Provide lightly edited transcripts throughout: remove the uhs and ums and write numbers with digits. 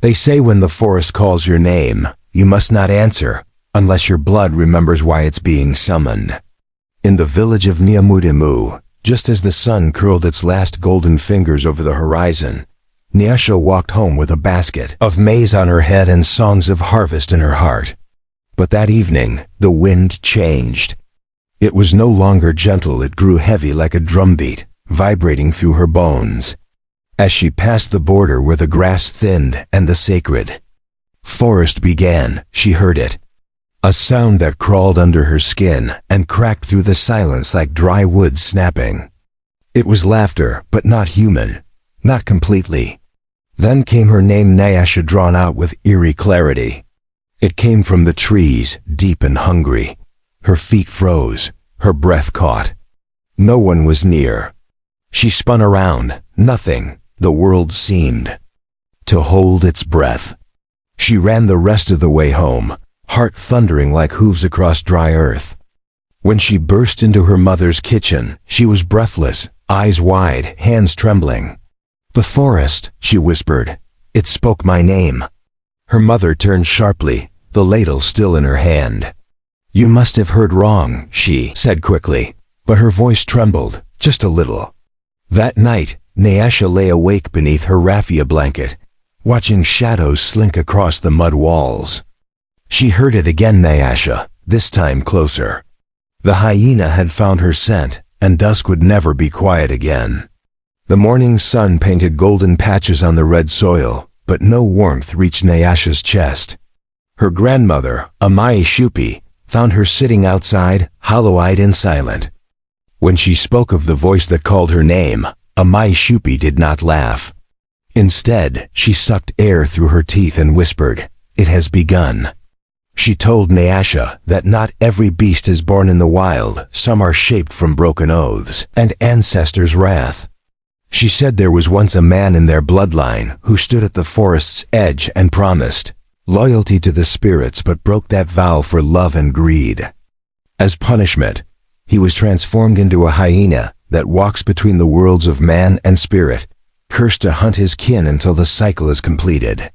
They say when the forest calls your name, you must not answer, unless your blood remembers why it's being summoned. In the village of Nyasha, just as the sun curled its last golden fingers over the horizon, Nyasha walked home with a basket of maize on her head and songs of harvest in her heart. But that evening, the wind changed. It was no longer gentle, it grew heavy like a drumbeat, vibrating through her bones. As she passed the border where the grass thinned and the sacred forest began, she heard it. A sound that crawled under her skin and cracked through the silence like dry wood snapping. It was laughter, but not human, not completely. Then came her name, Nyasha, drawn out with eerie clarity. It came from the trees, deep and hungry. Her feet froze, her breath caught. No one was near. She spun around, nothing, the world seemed to hold its breath. She ran the rest of the way home, heart thundering like hooves across dry earth. When she burst into her mother's kitchen, she was breathless, eyes wide, hands trembling. "The forest," she whispered. "It spoke my name." Her mother turned sharply, the ladle still in her hand. "You must have heard wrong," she said quickly, but her voice trembled, just a little. That night, Nyasha lay awake beneath her raffia blanket, watching shadows slink across the mud walls. She heard it again, Nyasha, this time closer. The hyena had found her scent, and dusk would never be quiet again. The morning sun painted golden patches on the red soil, but no warmth reached Nyasha's chest. Her grandmother, Mythic, found her sitting outside, hollow-eyed and silent. When she spoke of the voice that called her name, Mythic did not laugh. Instead, she sucked air through her teeth and whispered, "It has begun." She told Nyasha that not every beast is born in the wild, some are shaped from broken oaths and ancestors' wrath. She said there was once a man in their bloodline who stood at the forest's edge and promised loyalty to the spirits but broke that vow for love and greed. As punishment, he was transformed into a hyena that walks between the worlds of man and spirit, cursed to hunt his kin until the cycle is completed.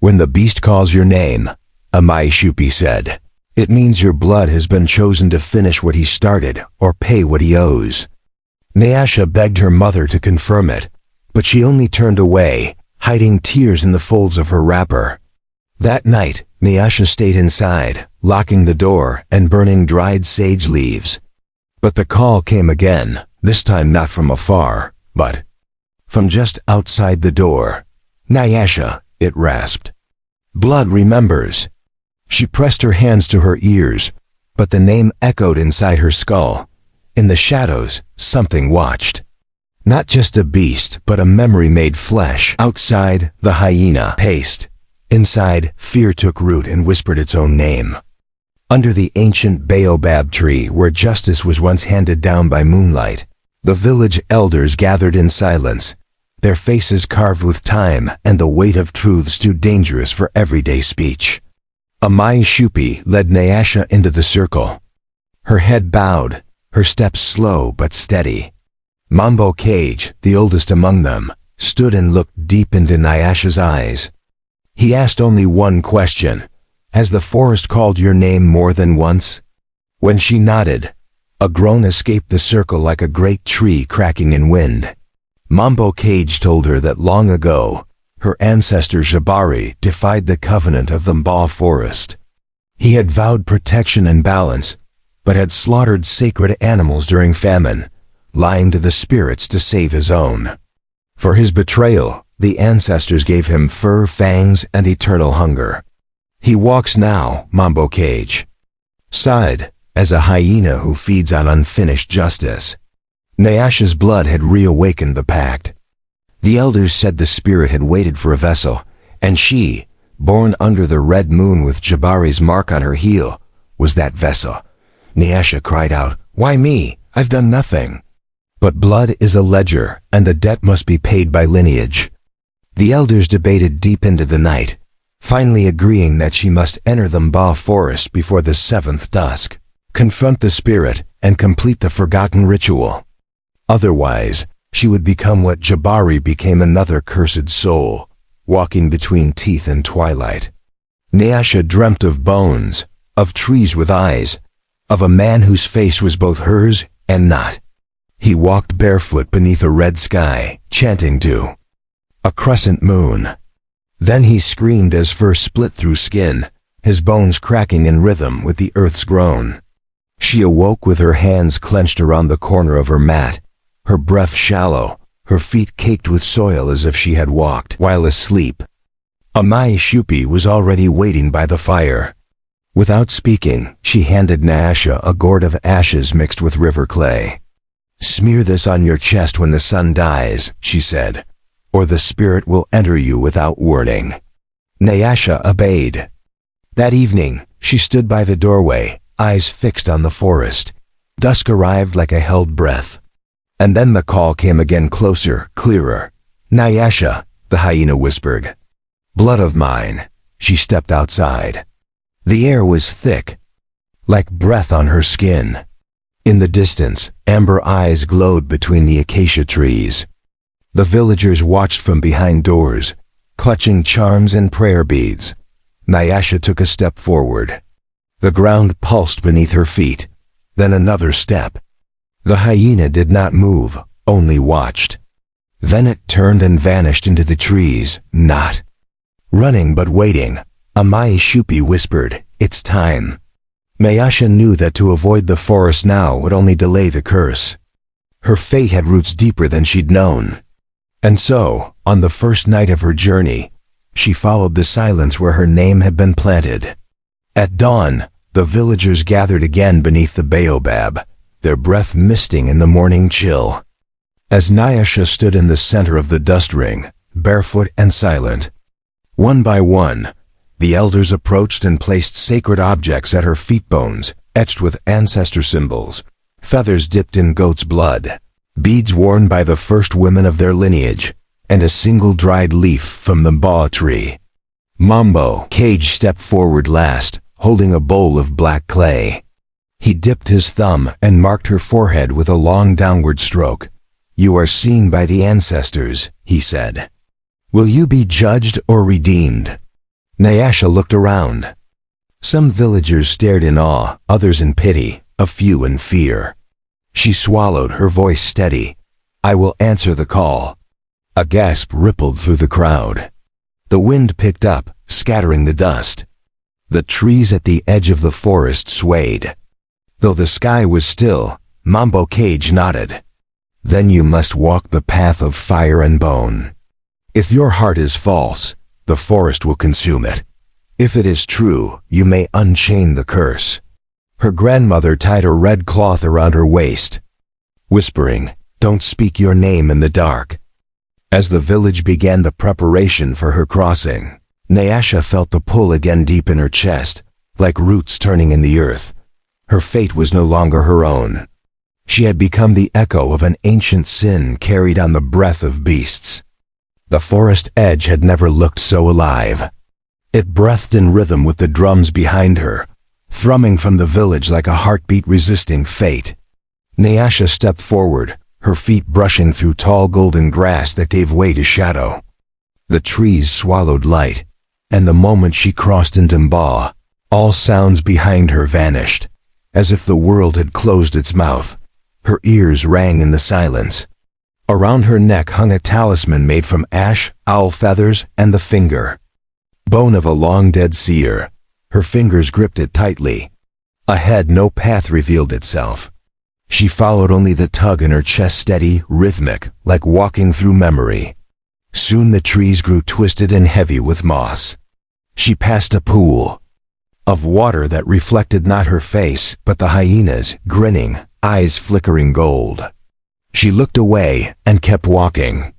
"When the beast calls your name," Mythic said, "it means your blood has been chosen to finish what he started or pay what he owes." Nyasha begged her mother to confirm it, but she only turned away, hiding tears in the folds of her wrapper. That night, Nyasha stayed inside, locking the door and burning dried sage leaves. But the call came again, this time not from afar, but from just outside the door. "Nyasha," it rasped. "Blood remembers." She pressed her hands to her ears, but the name echoed inside her skull. In the shadows, something watched. Not just a beast, but a memory made flesh. Outside, the hyena paced. Inside, fear took root and whispered its own name. Under the ancient baobab tree where justice was once handed down by moonlight, the village elders gathered in silence, their faces carved with time and the weight of truths too dangerous for everyday speech. Mythic led Nyasha into the circle. Her head bowed, her steps slow but steady. Cage, the oldest among them, stood and looked deep into Nyasha's eyes. He asked only one question: "Has the forest called your name more than once?" When she nodded, a groan escaped the circle like a great tree cracking in wind. Cage told her that long ago, her ancestor Jabari defied the covenant of the Mba forest. He had vowed protection and balance, but had slaughtered sacred animals during famine, lying to the spirits to save his own. For his betrayal, the ancestors gave him fur, fangs, and eternal hunger. "He walks now," Cage sighed, "as a hyena who feeds on unfinished justice." Nyasha's blood had reawakened the pact. The elders said the spirit had waited for a vessel, and she, born under the red moon with Jabari's mark on her heel, was that vessel. Nyasha cried out, "Why me? I've done nothing." But blood is a ledger, and the debt must be paid by lineage. The elders debated deep into the night, finally agreeing that she must enter the Mba forest before the 7th dusk, confront the spirit, and complete the forgotten ritual. Otherwise, she would become what Jabari became, another cursed soul, walking between teeth and twilight. Nyasha dreamt of bones, of trees with eyes, of a man whose face was both hers and not. He walked barefoot beneath a red sky, chanting to a crescent moon. Then he screamed as fur split through skin, his bones cracking in rhythm with the earth's groan. She awoke with her hands clenched around the corner of her mat, her breath shallow, her feet caked with soil as if she had walked while asleep. Mythic was already waiting by the fire. Without speaking, she handed Nyasha a gourd of ashes mixed with river clay. "Smear this on your chest when the sun dies," she said, "or the spirit will enter you without warning." Nyasha obeyed. That evening, she stood by the doorway, eyes fixed on the forest. Dusk arrived like a held breath. And then the call came again, closer, clearer. "Nyasha," the hyena whispered. "Blood of mine." She stepped outside. The air was thick, like breath on her skin. In the distance, amber eyes glowed between the acacia trees. The villagers watched from behind doors, clutching charms and prayer beads. Nyasha took a step forward. The ground pulsed beneath her feet. Then another step. The hyena did not move, only watched. Then it turned and vanished into the trees, not running but waiting. Mythic whispered, "It's time." Nyasha knew that to avoid the forest now would only delay the curse. Her fate had roots deeper than she'd known. And so, on the first night of her journey, she followed the silence where her name had been planted. At dawn, the villagers gathered again beneath the baobab, their breath misting in the morning chill. As Nyasha stood in the center of the dust ring, barefoot and silent, one by one, the elders approached and placed sacred objects at her feet, bones etched with ancestor symbols, feathers dipped in goat's blood, beads worn by the first women of their lineage, and a single dried leaf from the ba tree. Mambo Cage stepped forward last, holding a bowl of black clay. He dipped his thumb and marked her forehead with a long downward stroke. "You are seen by the ancestors," he said. "Will you be judged or redeemed?" Nyasha looked around. Some villagers stared in awe, others in pity, a few in fear. She swallowed, her voice steady. "I will answer the call." A gasp rippled through the crowd. The wind picked up, scattering the dust. The trees at the edge of the forest swayed. Though the sky was still, Mambo Cage nodded. "Then you must walk the path of fire and bone. If your heart is false, the forest will consume it. If it is true, you may unchain the curse." Her grandmother tied a red cloth around her waist, whispering, "Don't speak your name in the dark." As the village began the preparation for her crossing, Nyasha felt the pull again deep in her chest, like roots turning in the earth. Her fate was no longer her own. She had become the echo of an ancient sin carried on the breath of beasts. The forest edge had never looked so alive. It breathed in rhythm with the drums behind her, thrumming from the village like a heartbeat resisting fate. Nyasha stepped forward, her feet brushing through tall golden grass that gave way to shadow. The trees swallowed light, and the moment she crossed into Mba, all sounds behind her vanished, as if the world had closed its mouth. Her ears rang in the silence. Around her neck hung a talisman made from ash, owl feathers, and the finger bone of a long-dead seer. Her fingers gripped it tightly. Ahead, no path revealed itself. She followed only the tug in her chest, steady, rhythmic, like walking through memory. Soon the trees grew twisted and heavy with moss. She passed a pool of water that reflected not her face, but the hyenas, grinning, eyes flickering gold. She looked away and kept walking.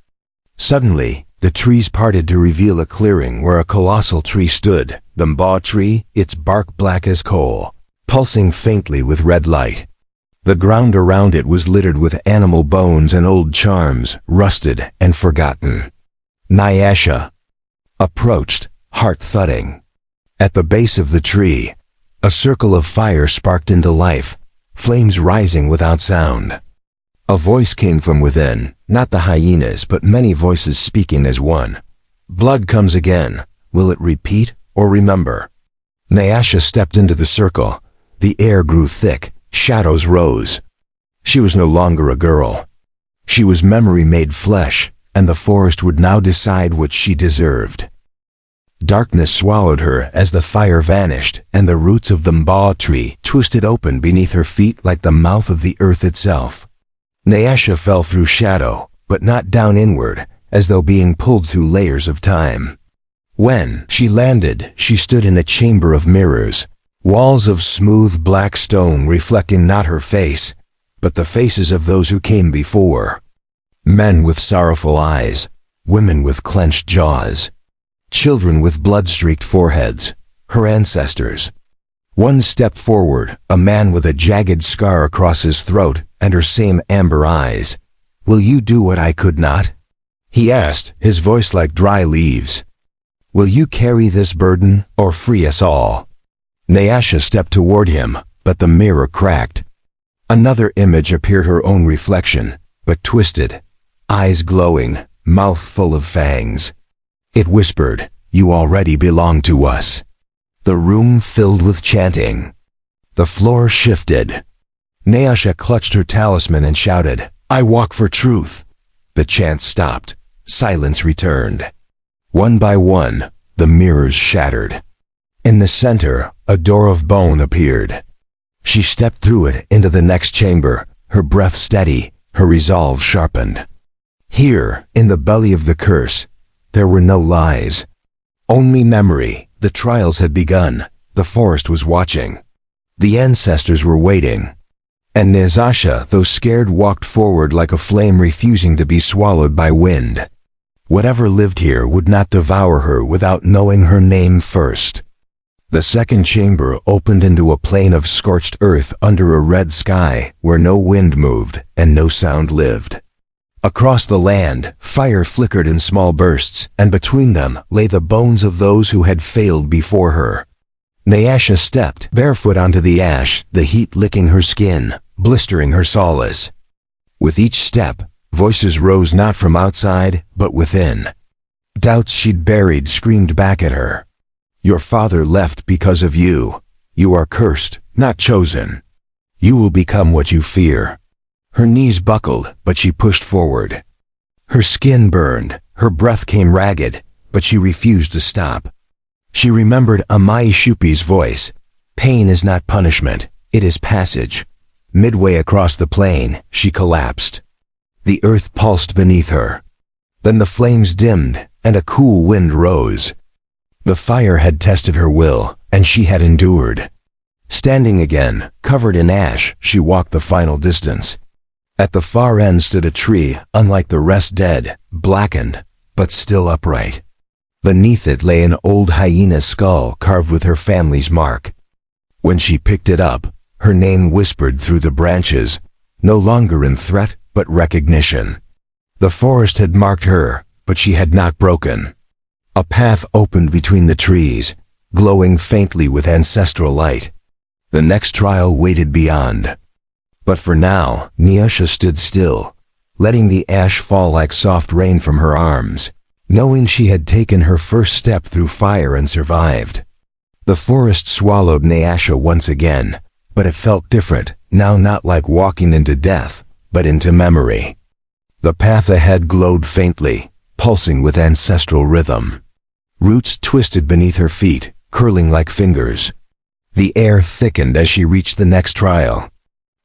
Suddenly, the trees parted to reveal a clearing where a colossal tree stood, the Mba tree, its bark black as coal, pulsing faintly with red light. The ground around it was littered with animal bones and old charms, rusted and forgotten. Nyasha approached, heart thudding. At the base of the tree, a circle of fire sparked into life, flames rising without sound. A voice came from within, not the hyenas but many voices speaking as one. Blood comes again. Will it repeat or remember? Nyasha stepped into the circle. The air grew thick. Shadows rose. She was no longer a girl. She was memory made flesh, and the forest would now decide what she deserved. Darkness swallowed her as the fire vanished, and the roots of the mba tree twisted open beneath her feet like the mouth of the earth itself. Nyasha fell through shadow, but not down inward, as though being pulled through layers of time. When she landed, she stood in a chamber of mirrors, walls of smooth black stone reflecting not her face, but the faces of those who came before. Men with sorrowful eyes, women with clenched jaws, children with blood-streaked foreheads, her ancestors. One stepped forward, a man with a jagged scar across his throat and her same amber eyes. "Will you do what I could not?" he asked, his voice like dry leaves. "Will you carry this burden or free us all?" Nyasha stepped toward him, but the mirror cracked. Another image appeared, her own reflection, but twisted, eyes glowing, mouth full of fangs. It whispered, "You already belong to us." The room filled with chanting. The floor shifted. Nyasha clutched her talisman and shouted, "I walk for truth." The chant stopped. Silence returned. One by one, the mirrors shattered. In the center, a door of bone appeared. She stepped through it into the next chamber, her breath steady, her resolve sharpened. Here, in the belly of the curse, there were no lies. Only memory. The trials had begun. The forest was watching. The ancestors were waiting. And Nyasha, though scared, walked forward like a flame refusing to be swallowed by wind. Whatever lived here would not devour her without knowing her name first. The second chamber opened into a plain of scorched earth under a red sky where no wind moved and no sound lived. Across the land, fire flickered in small bursts, and between them lay the bones of those who had failed before her. Nyasha stepped barefoot onto the ash, the heat licking her skin, blistering her solace. With each step, voices rose not from outside, but within. Doubts she'd buried screamed back at her. "Your father left because of you. You are cursed, not chosen. You will become what you fear." Her knees buckled, but she pushed forward. Her skin burned, her breath came ragged, but she refused to stop. She remembered Amai Shupi's voice. "Pain is not punishment, it is passage." Midway across the plain, she collapsed. The earth pulsed beneath her. Then the flames dimmed, and a cool wind rose. The fire had tested her will, and she had endured. Standing again, covered in ash, she walked the final distance. At the far end stood a tree, unlike the rest dead, blackened, but still upright. Beneath it lay an old hyena skull carved with her family's mark. When she picked it up, her name whispered through the branches, no longer in threat, but recognition. The forest had marked her, but she had not broken. A path opened between the trees, glowing faintly with ancestral light. The next trial waited beyond. But for now, Nyasha stood still, letting the ash fall like soft rain from her arms, knowing she had taken her first step through fire and survived. The forest swallowed Nyasha once again, but it felt different, now not like walking into death, but into memory. The path ahead glowed faintly, pulsing with ancestral rhythm. Roots twisted beneath her feet, curling like fingers. The air thickened as she reached the next trial.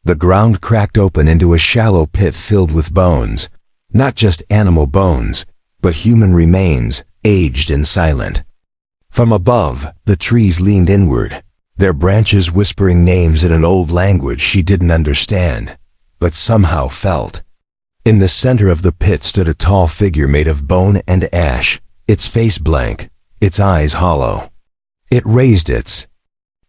The ground cracked open into a shallow pit filled with bones, not just animal bones, but human remains, aged and silent. From above, the trees leaned inward, their branches whispering names in an old language she didn't understand, but somehow felt. In the center of the pit stood a tall figure made of bone and ash, its face blank, its eyes hollow. It raised its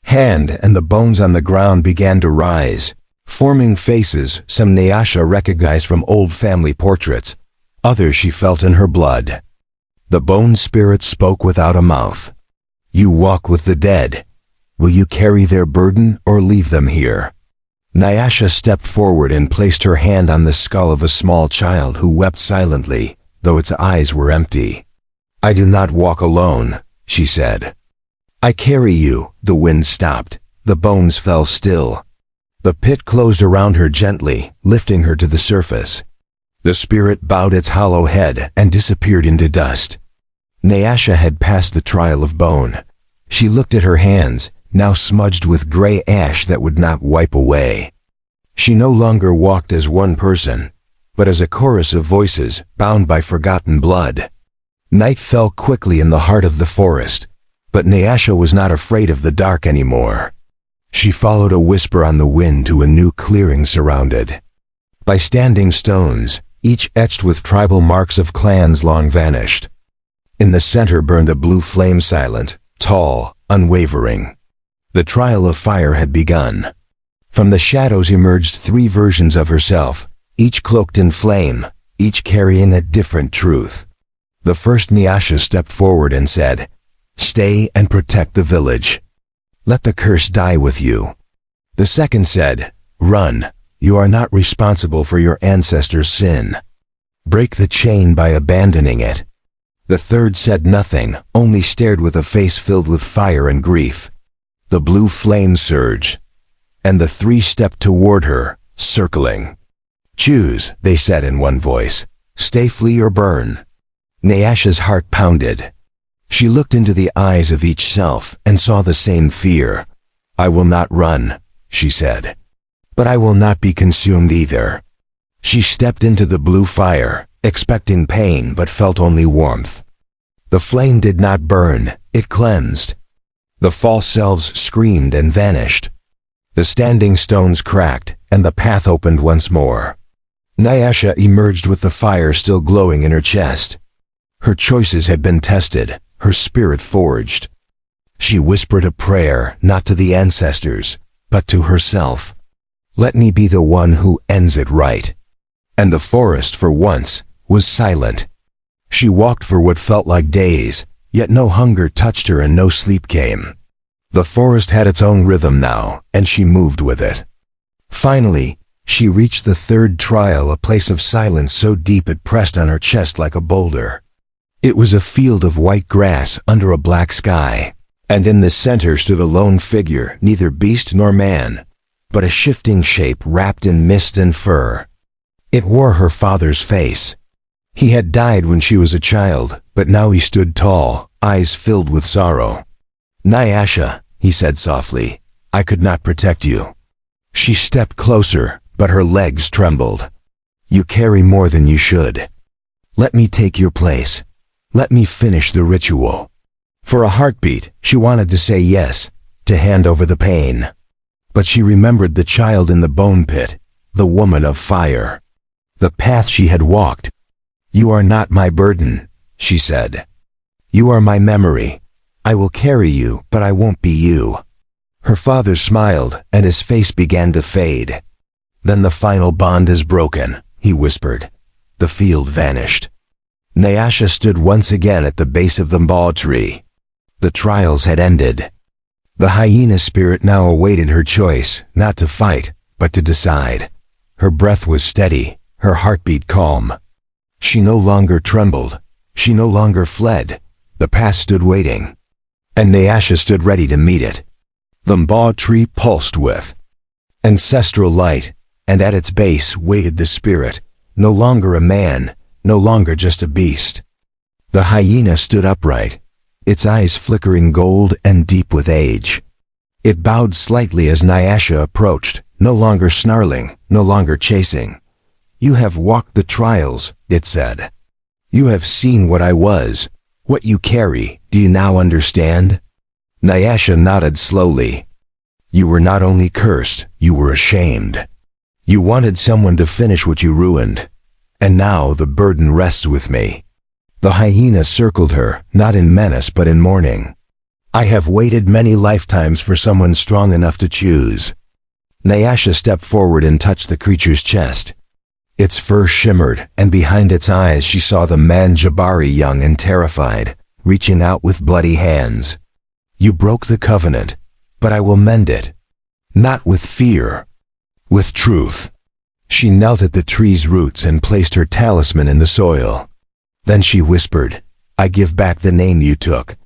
hand, and the bones on the ground began to rise, forming faces some Nyasha recognized from old family portraits, others she felt in her blood. The bone spirit spoke without a mouth. "You walk with the dead. Will you carry their burden or leave them here?" Nyasha stepped forward and placed her hand on the skull of a small child who wept silently, though its eyes were empty. I do not walk alone, she said. I carry you. The wind stopped. The bones fell still. The pit closed around her gently, lifting her to the surface. The spirit bowed its hollow head and disappeared into dust. Nyasha had passed the trial of bone. She looked at her hands, now smudged with gray ash that would not wipe away. She no longer walked as one person, but as a chorus of voices bound by forgotten blood. Night fell quickly in the heart of the forest, but Nyasha was not afraid of the dark anymore. She followed a whisper on the wind to a new clearing surrounded by standing stones, each etched with tribal marks of clans long vanished. In the center burned a blue flame, silent, tall, unwavering. The trial of fire had begun. From the shadows emerged 3 versions of herself, each cloaked in flame, each carrying a different truth. The first Nyasha stepped forward and said, "Stay and protect the village. Let the curse die with you." The second said, "Run. You are not responsible for your ancestors' sin. Break the chain by abandoning it." The third said nothing, only stared with a face filled with fire and grief. The blue flame surged, and the 3 stepped toward her, circling. "Choose," they said in one voice. "Stay, flee, or burn." Nyasha's heart pounded. She looked into the eyes of each self and saw the same fear. "I will not run," she said. "But I will not be consumed either." She stepped into the blue fire, expecting pain but felt only warmth. The flame did not burn, it cleansed. The false selves screamed and vanished. The standing stones cracked, and the path opened once more. Nyasha emerged with the fire still glowing in her chest. Her choices had been tested, her spirit forged. She whispered a prayer, not to the ancestors, but to herself. "Let me be the one who ends it right." And the forest, for once, was silent. She walked for what felt like days, yet no hunger touched her and no sleep came. The forest had its own rhythm now, and she moved with it. Finally, she reached the third trial, a place of silence so deep it pressed on her chest like a boulder. It was a field of white grass under a black sky, and in the center stood a lone figure, neither beast nor man, but a shifting shape wrapped in mist and fur. It wore her father's face. He had died when she was a child, but now he stood tall, eyes filled with sorrow. "Nyasha," he said softly, "I could not protect you." She stepped closer, but her legs trembled. "You carry more than you should. Let me take your place. Let me finish the ritual." For a heartbeat, she wanted to say yes, to hand over the pain. But she remembered the child in the bone pit, the woman of fire, the path she had walked. "You are not my burden," she said. "You are my memory. I will carry you, but I won't be you." Her father smiled, and his face began to fade. "Then the final bond is broken," he whispered. The field vanished. Nyasha stood once again at the base of the mbaw tree. The trials had ended. The hyena spirit now awaited her choice, not to fight, but to decide. Her breath was steady, her heartbeat calm. She no longer trembled. She no longer fled. The past stood waiting. And Nyasha stood ready to meet it. The mbaw tree pulsed with ancestral light, and at its base waited the spirit, no longer a man, no longer just a beast. The hyena stood upright, its eyes flickering gold and deep with age. It bowed slightly as Nyasha approached, no longer snarling, no longer chasing. "You have walked the trials," it said. "You have seen what I was, what you carry. Do you now understand?" Nyasha nodded slowly. "You were not only cursed, you were ashamed. You wanted someone to finish what you ruined. And now the burden rests with me." The hyena circled her, not in menace but in mourning. "I have waited many lifetimes for someone strong enough to choose." Nyasha stepped forward and touched the creature's chest. Its fur shimmered, and behind its eyes she saw the man Jabari, young and terrified, reaching out with bloody hands. "You broke the covenant, but I will mend it. Not with fear, with truth." She knelt at the tree's roots and placed her talisman in the soil. Then she whispered, I give back the name you took."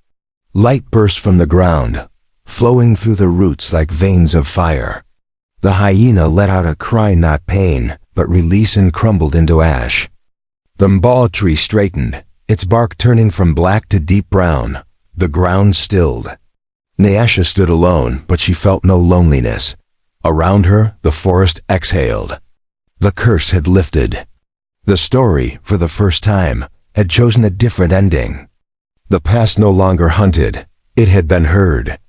Light burst from the ground, flowing through the roots like veins of fire. The hyena let out a cry, not pain, but release, and crumbled into ash. The mbao tree straightened, its bark turning from black to deep brown. The ground stilled. Nyasha stood alone, but she felt no loneliness. Around her, the forest exhaled. The curse had lifted. The story, for the first time, had chosen a different ending. The past no longer hunted. It had been heard.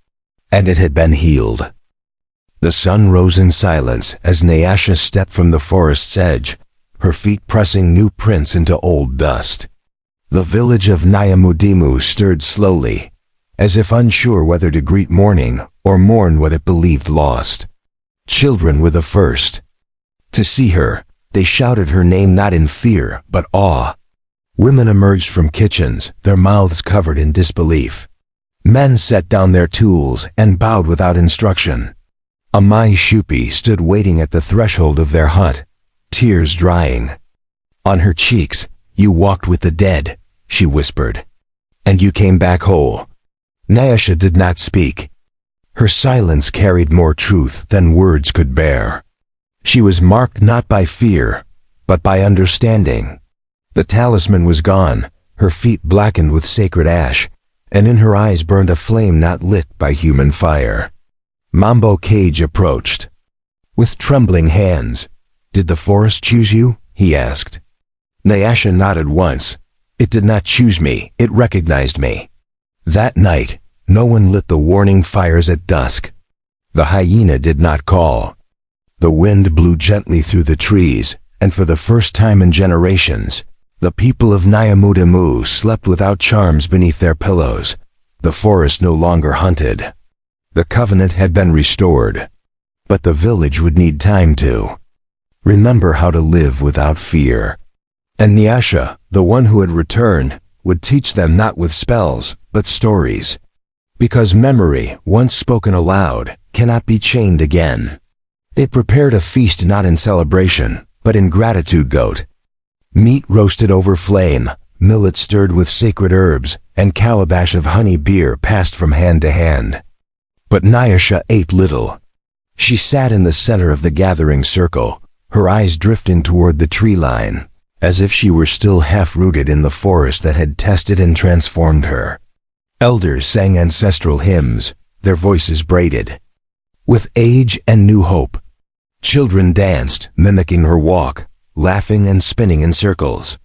And it had been healed. The sun rose in silence as Nyasha stepped from the forest's edge, her feet pressing new prints into old dust. The village of Nyamudemu stirred slowly, as if unsure whether to greet morning or mourn what it believed lost. Children were the first. To see her, they shouted her name not in fear, but awe. Women emerged from kitchens, their mouths covered in disbelief. Men set down their tools and bowed without instruction. A Mai Shupi stood waiting at the threshold of their hut, tears drying. On her cheeks, "You walked with the dead," she whispered. "And you came back whole." Nyasha did not speak. Her silence carried more truth than words could bear. She was marked not by fear, but by understanding. The talisman was gone, her feet blackened with sacred ash, and in her eyes burned a flame not lit by human fire. Mambo Cage approached. With trembling hands, "Did the forest choose you?" he asked. Nyasha nodded once. "It did not choose me, it recognized me." That night, no one lit the warning fires at dusk. The hyena did not call. The wind blew gently through the trees, and for the first time in generations, the people of Nyamudemu slept without charms beneath their pillows. The forest no longer hunted. The covenant had been restored. But the village would need time to remember how to live without fear. And Nyasha, the one who had returned, would teach them not with spells, but stories. Because memory, once spoken aloud, cannot be chained again. They prepared a feast not in celebration, but in gratitude. Goat meat roasted over flame, millet stirred with sacred herbs, and calabash of honey beer passed from hand to hand. But Nyasha ate little. She sat in the center of the gathering circle, her eyes drifting toward the tree line, as if she were still half-rooted in the forest that had tested and transformed her. Elders sang ancestral hymns, their voices braided with age and new hope. Children danced, mimicking her walk, laughing and spinning in circles.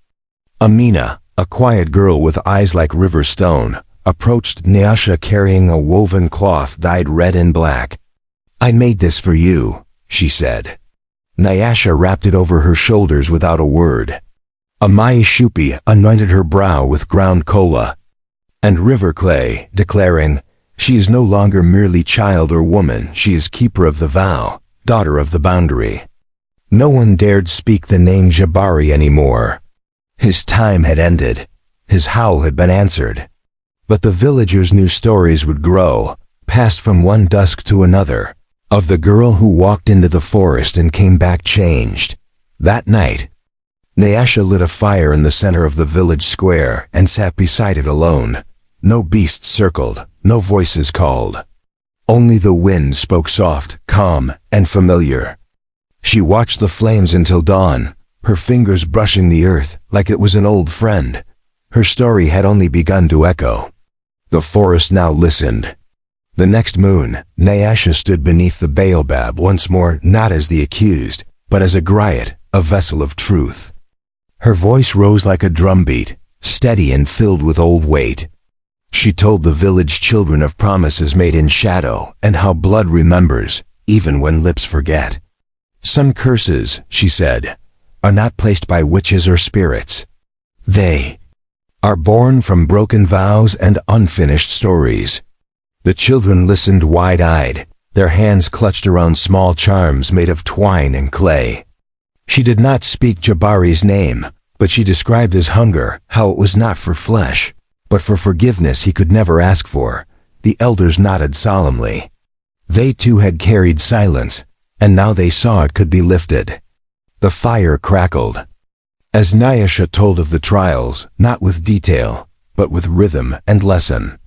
Amina, a quiet girl with eyes like river stone, approached Nyasha carrying a woven cloth dyed red and black. "I made this for you," she said. Nyasha wrapped it over her shoulders without a word. A Mai Shupi anointed her brow with ground kola and river clay, declaring, "She is no longer merely child or woman, she is keeper of the vow, daughter of the boundary." No one dared speak the name Jabari anymore. His time had ended. His howl had been answered. But the villagers knew stories would grow, passed from one dusk to another, of the girl who walked into the forest and came back changed. That night, Nyasha lit a fire in the center of the village square and sat beside it alone. No beasts circled, no voices called. Only the wind spoke soft, calm, and familiar. She watched the flames until dawn, her fingers brushing the earth like it was an old friend. Her story had only begun to echo. The forest now listened. The next moon, Nyasha stood beneath the baobab once more, not as the accused, but as a Griot, a vessel of truth. Her voice rose like a drumbeat, steady and filled with old weight. She told the village children of promises made in shadow and how blood remembers, even when lips forget. Some curses, she said, are not placed by witches or spirits. They are born from broken vows and unfinished stories. The children listened wide-eyed, their hands clutched around small charms made of twine and clay. She did not speak Jabari's name, but she described his hunger, how it was not for flesh, but for forgiveness he could never ask for. The elders nodded solemnly. They too had carried silence, and now they saw it could be lifted. The fire crackled. As Nyasha told of the trials, not with detail, but with rhythm and lesson.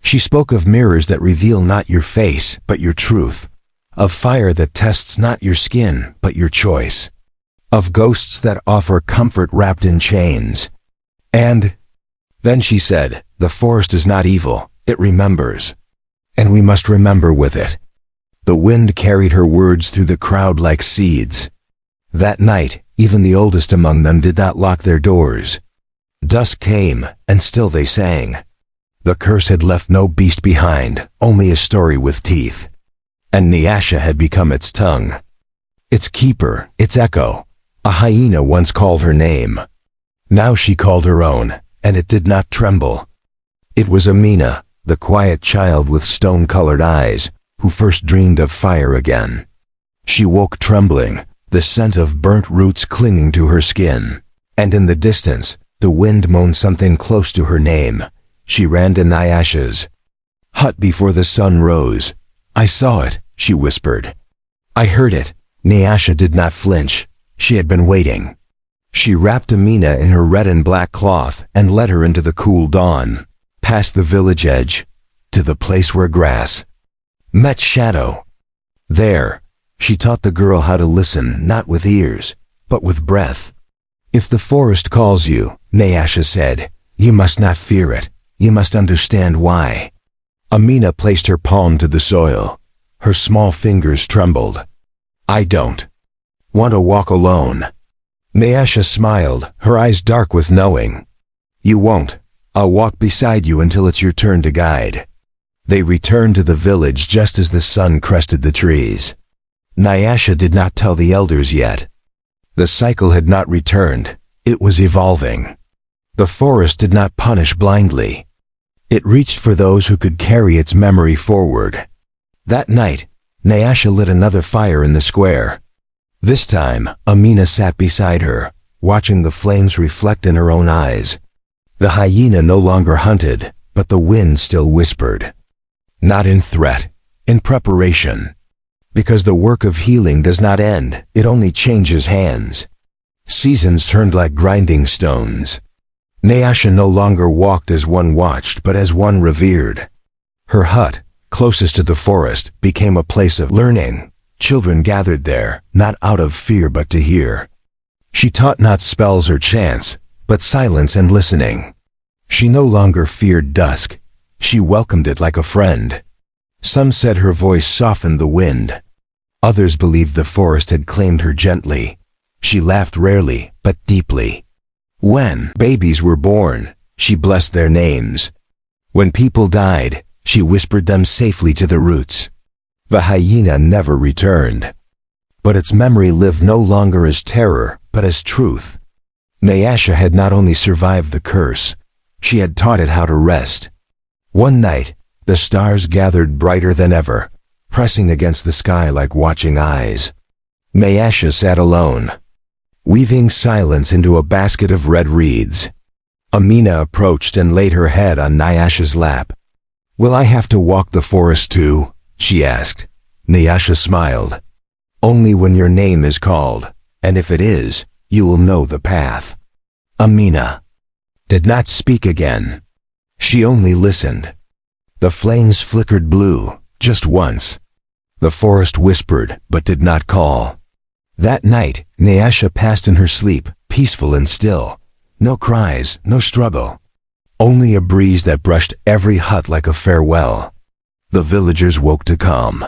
She spoke of mirrors that reveal not your face, but your truth. Of fire that tests not your skin, but your choice. Of ghosts that offer comfort wrapped in chains. And then she said, the forest is not evil, it remembers. And we must remember with it. The wind carried her words through the crowd like seeds. That night, even the oldest among them did not lock their doors. Dusk came, and still they sang. The curse had left no beast behind, only a story with teeth. And Nyasha had become its tongue. Its keeper, its echo. A hyena once called her name. Now she called her own, and it did not tremble. It was Amina, the quiet child with stone-colored eyes, who first dreamed of fire again. She woke trembling, the scent of burnt roots clinging to her skin. And in the distance, the wind moaned something close to her name. She ran to Nyasha's hut before the sun rose. I saw it, she whispered. I heard it. Nyasha did not flinch. She had been waiting. She wrapped Amina in her red and black cloth and led her into the cool dawn, past the village edge, to the place where grass met shadow. There, she taught the girl how to listen not with ears, but with breath. If the forest calls you, Nyasha said, you must not fear it. You must understand why. Amina placed her palm to the soil. Her small fingers trembled. I don't want to walk alone. Nyasha smiled, her eyes dark with knowing. You won't. I'll walk beside you until it's your turn to guide. They returned to the village just as the sun crested the trees. Nyasha did not tell the elders yet. The cycle had not returned. It was evolving. The forest did not punish blindly. It reached for those who could carry its memory forward. That night, Nyasha lit another fire in the square. This time, Amina sat beside her, watching the flames reflect in her own eyes. The hyena no longer hunted, but the wind still whispered. Not in threat, in preparation. Because the work of healing does not end, it only changes hands. Seasons turned like grinding stones. Nyasha no longer walked as one watched, but as one revered. Her hut, closest to the forest, became a place of learning. Children gathered there, not out of fear but to hear. She taught not spells or chants, but silence and listening. She no longer feared dusk. She welcomed it like a friend. Some said her voice softened the wind. Others believed the forest had claimed her gently. She laughed rarely, but deeply. When babies were born, she blessed their names. When people died, she whispered them safely to the roots. The hyena never returned. But its memory lived no longer as terror, but as truth. Nyasha had not only survived the curse, she had taught it how to rest. One night, the stars gathered brighter than ever, pressing against the sky like watching eyes. Nyasha sat alone, weaving silence into a basket of red reeds. Amina approached and laid her head on Nyasha's lap. Will I have to walk the forest too? She asked. Nyasha smiled. Only when your name is called, and if it is, you will know the path. Amina did not speak again. She only listened. The flames flickered blue, just once. The forest whispered, but did not call. That night, Nyasha passed in her sleep, peaceful and still. No cries, no struggle. Only a breeze that brushed every hut like a farewell. The villagers woke to calm.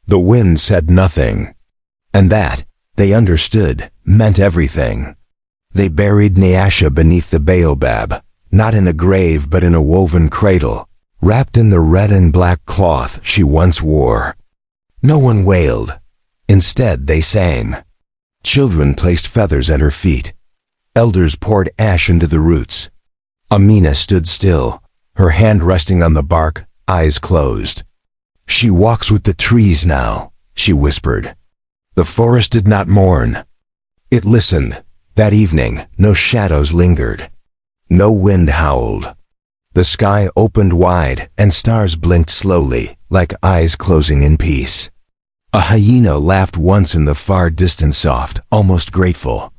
The wind said nothing. And that, they understood, meant everything. They buried Nyasha beneath the baobab, not in a grave but in a woven cradle, wrapped in the red and black cloth she once wore. No one wailed. Instead, they sang. Children placed feathers at her feet. Elders poured ash into the roots. Amina stood still, her hand resting on the bark, eyes closed. She walks with the trees now, she whispered. The forest did not mourn. It listened. That evening, no shadows lingered. No wind howled. The sky opened wide, and stars blinked slowly, like eyes closing in peace. A hyena laughed once in the far distant soft, almost grateful.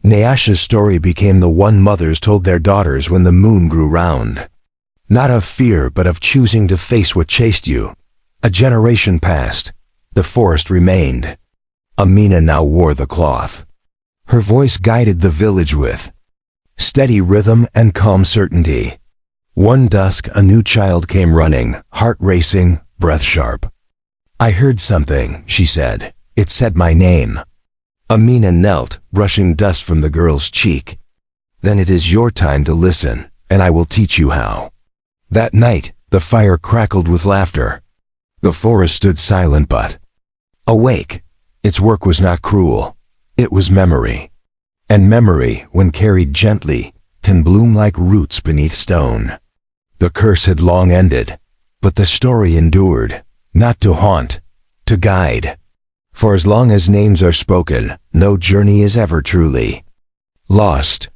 Nyasha's story became the one mothers told their daughters when the moon grew round. Not of fear, but of choosing to face what chased you. A generation passed. The forest remained. Amina now wore the cloth. Her voice guided the village with steady rhythm and calm certainty. One dusk, a new child came running, heart racing, breath sharp. "I heard something," she said. "It said my name." Amina knelt, brushing dust from the girl's cheek. "Then it is your time to listen, and I will teach you how." That night, the fire crackled with laughter. The forest stood silent but awake. Its work was not cruel. It was memory. And memory, when carried gently, can bloom like roots beneath stone. The curse had long ended, but the story endured, not to haunt, to guide. For as long as names are spoken, no journey is ever truly lost.